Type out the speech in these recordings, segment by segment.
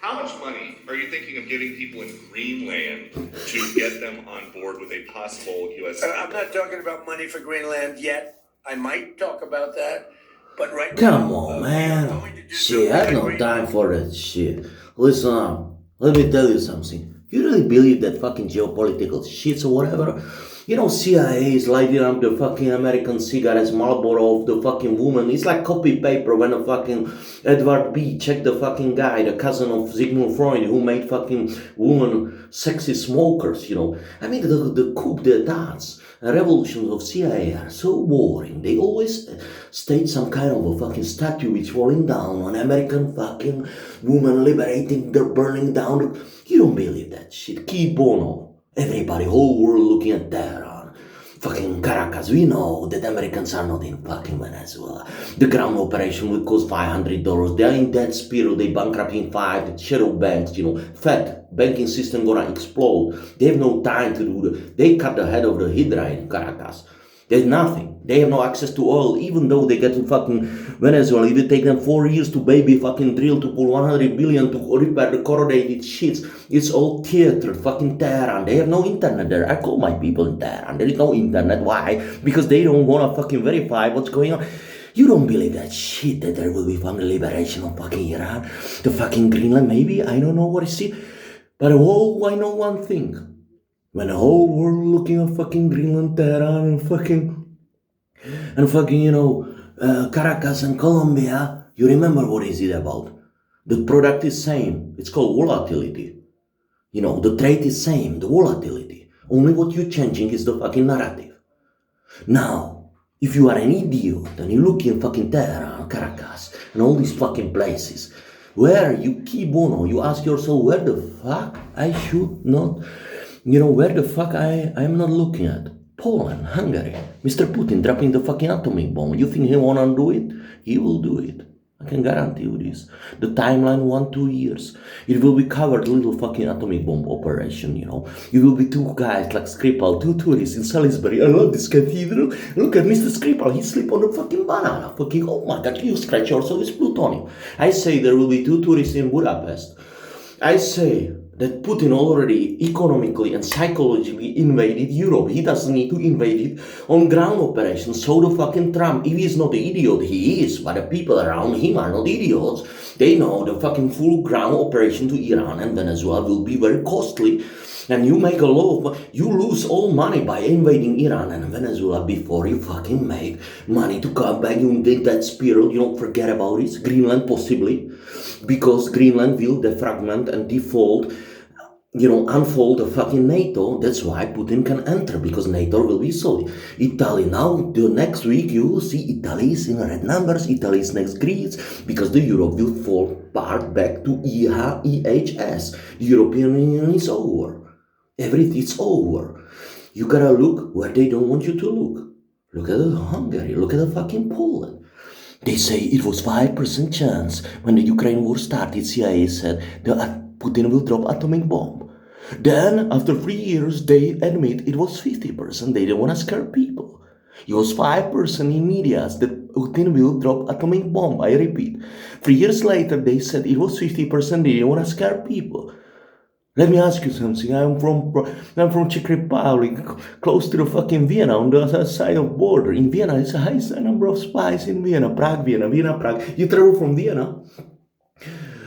How much money are you thinking of giving people in Greenland to get them on board with a possible U.S. I'm not talking about money for Greenland yet. I might talk about that, but right Come now, on, we are man. going to do Shit, I have something no in time Greenland. for that shit. Listen up. Let me tell you something. You really believe that fucking geopolitical shits or whatever? You know, CIA is lighting up the fucking American cigarettes, Marlboro of the fucking woman. It's like copy paper when a fucking Edward B. checked the fucking guy, the cousin of Sigmund Freud, who made fucking women sexy smokers, you know. I mean, the coup d'etats and revolutions of CIA are so boring. They always state some kind of a fucking statue which falling down on American fucking woman liberating, they're burning down. You don't believe that shit. Keep on. Everybody, whole world looking at Tehran. Fucking Caracas, we know that Americans are not in fucking Venezuela. The ground operation will cost $500. They are in that spiral, they bankrupting 5 shadow banks, you know. Fed banking system gonna explode. They have no time to do that. They cut the head of the Hydra in Caracas. There's nothing. They have no access to oil, even though they get to fucking Venezuela. It will take them 4 years to baby fucking drill to pull 100 billion to repair the corroded shits. It's all theater, fucking Tehran. They have no internet there. I call my people in Tehran. There is no internet. Why? Because they don't wanna fucking verify what's going on. You don't believe that shit that there will be fucking liberation of fucking Iran, the fucking Greenland, maybe? I don't know what is it. But oh, I know one thing. When the whole world looking at fucking Greenland, Tehran, and fucking, you know, Caracas and Colombia, you remember what is it about? The product is same. It's called volatility. You know, the trade is same, the volatility. Only what you're changing is the fucking narrative. Now, if you are an idiot and you look in fucking Tehran, Caracas, and all these fucking places, where you keep on, you ask yourself, where the fuck I should not, you know, where the fuck I'm not looking at? Poland, Hungary, Mr. Putin dropping the fucking atomic bomb. You think he wanna do it? He will do it. I can guarantee you this. The timeline 1-2 years. It will be covered little fucking atomic bomb operation, you know. It will be 2 guys like Skripal, 2 tourists in Salisbury. I love this cathedral. Look at Mr. Skripal, he sleep on a fucking banana. Fucking, oh my god, you scratch yourself with plutonium. I say there will be 2 tourists in Budapest. I say that Putin already economically and psychologically invaded Europe. He doesn't need to invade it on ground operations. So the fucking Trump, if he's not the idiot, he is, but the people around him are not idiots. They know the fucking full ground operation to Iran and Venezuela will be very costly. And you make a lot of, you lose all money by invading Iran and Venezuela before you fucking make money to come back. You did that spiral, you don't forget about it. Greenland possibly, because Greenland will defragment and default, you know, unfold the fucking NATO. That's why Putin can enter, because NATO will be solid. Italy now, the next week you will see Italy is in red numbers, Italy is next Greece, because the Europe will fall part back to EHS. The European Union is over. Everything's over. You gotta look where they don't want you to look. Look at Hungary, look at fucking Poland. They say it was 5% chance when the Ukraine war started. CIA said that Putin will drop atomic bomb. Then, after 3 years, they admit it was 50%. They don't want to scare people. It was 5% in media that Putin will drop atomic bomb. I repeat. 3 years later, they said it was 50%. They didn't want to scare people. Let me ask you something. I'm from Czech Republic, close to the fucking Vienna, on the other side of border. In Vienna, it's a high number of spies in Vienna, Prague, Vienna, Prague. You travel from Vienna,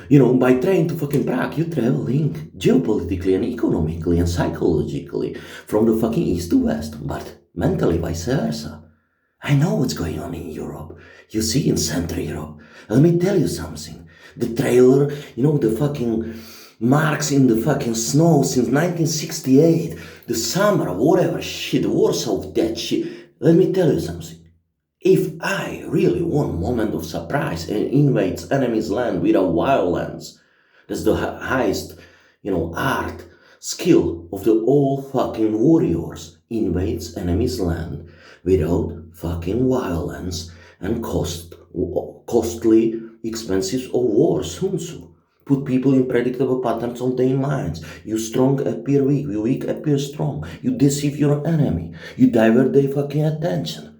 you know, by train to fucking Prague. You're traveling geopolitically and economically and psychologically from the fucking east to west, but mentally vice versa. I know what's going on in Europe. You see in Central Europe. Let me tell you something. The trailer, you know, the fucking marks in the fucking snow since 1968, the summer, whatever shit, Warsaw, that shit. Let me tell you something. If I really want moment of surprise and invades enemy's land without violence, that's the highest, you know, art, skill of the all fucking warriors, invades enemy's land without fucking violence and costly expenses of war, Sun Tzu. Put people in predictable patterns of their minds. You strong appear weak, you weak appear strong. You deceive your enemy. You divert their fucking attention.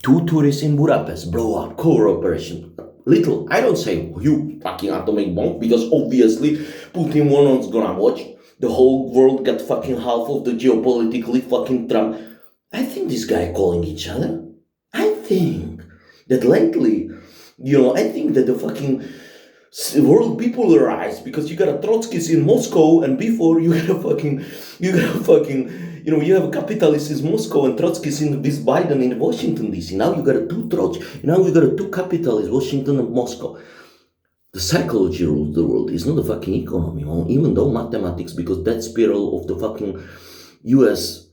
2 tourists in Budapest blow up, core operation. Little, I don't say you fucking atomic bomb, because obviously Putin was not gonna watch. The whole world got fucking half of the geopolitically fucking Trump. I think this guy calling each other. I think that lately, I think that the fucking world bipolarized, because you got a Trotskys in Moscow, and before you have a capitalist in Moscow and Trotskys in this Biden in Washington DC. Now you got a two capitalists, Washington and Moscow. The psychology rules the world. It's not the fucking economy, even though mathematics, because that spiral of the fucking US,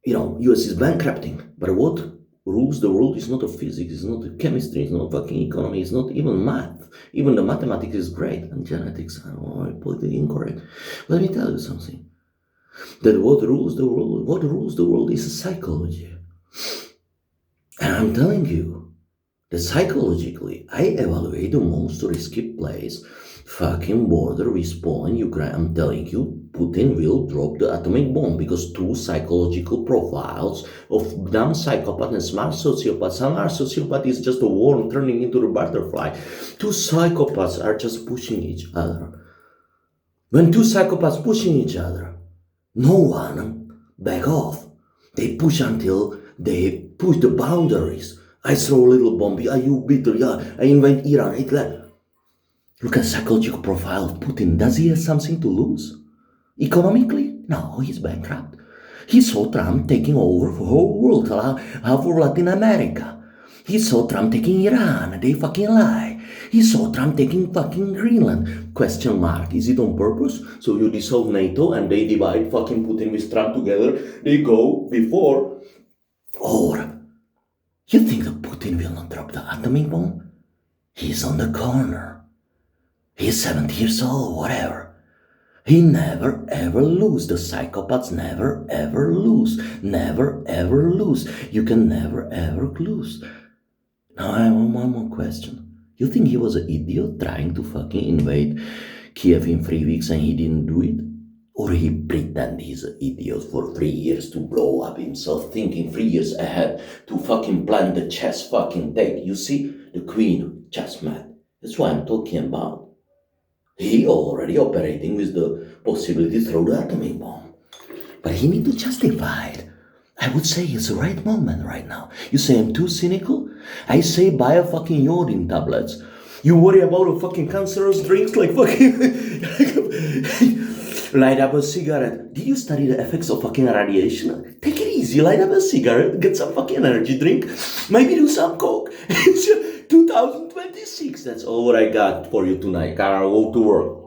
US is bankrupting. But what rules the world is not the physics, it's not the chemistry, it's not fucking economy, it's not even math. Even the mathematics is great, and genetics, I don't know, politically incorrect. Let me tell you something. That what rules the world is psychology. And I'm telling you, that psychologically, I evaluate the most risky place, fucking border with Poland, Ukraine. I'm telling you, Putin will drop the atomic bomb, because two psychological profiles of dumb psychopath and smart sociopath. Smart sociopath is just a worm turning into a butterfly. Two psychopaths are just pushing each other. When two psychopaths pushing each other, no one back off. They push until they push the boundaries. I throw a little bomb, you bitter, I invent Iran, Hitler. Look at psychological profile of Putin. Does he have something to lose? Economically? No, he's bankrupt. He saw Trump taking over the whole world, half of Latin America. He saw Trump taking Iran, they fucking lie. He saw Trump taking fucking Greenland. Question mark. Is it on purpose? So you dissolve NATO and they divide fucking Putin with Trump together. They go before. Or you think that Putin will not drop the atomic bomb? He's on the corner. He's 70 years old, whatever. He never ever lose. The psychopaths never ever lose. Never ever lose. You can never ever lose. Now I have one more question. You think he was an idiot trying to fucking invade Kiev in 3 weeks and he didn't do it? Or he pretend he's an idiot for 3 years to blow up himself, thinking 3 years ahead to fucking plan the chess fucking take. You see, the queen just mad. That's what I'm talking about. He already operating with the possibility to throw the atomic bomb. But he need to justify it. I would say it's the right moment right now. You say I'm too cynical? I say buy a fucking iodine tablets. You worry about a fucking cancerous drinks like fucking... Light up a cigarette. Did you study the effects of fucking radiation? Take it easy, light up a cigarette, get some fucking energy drink, maybe do some coke. It's 2026. That's all what I got for you tonight. I'll go to work.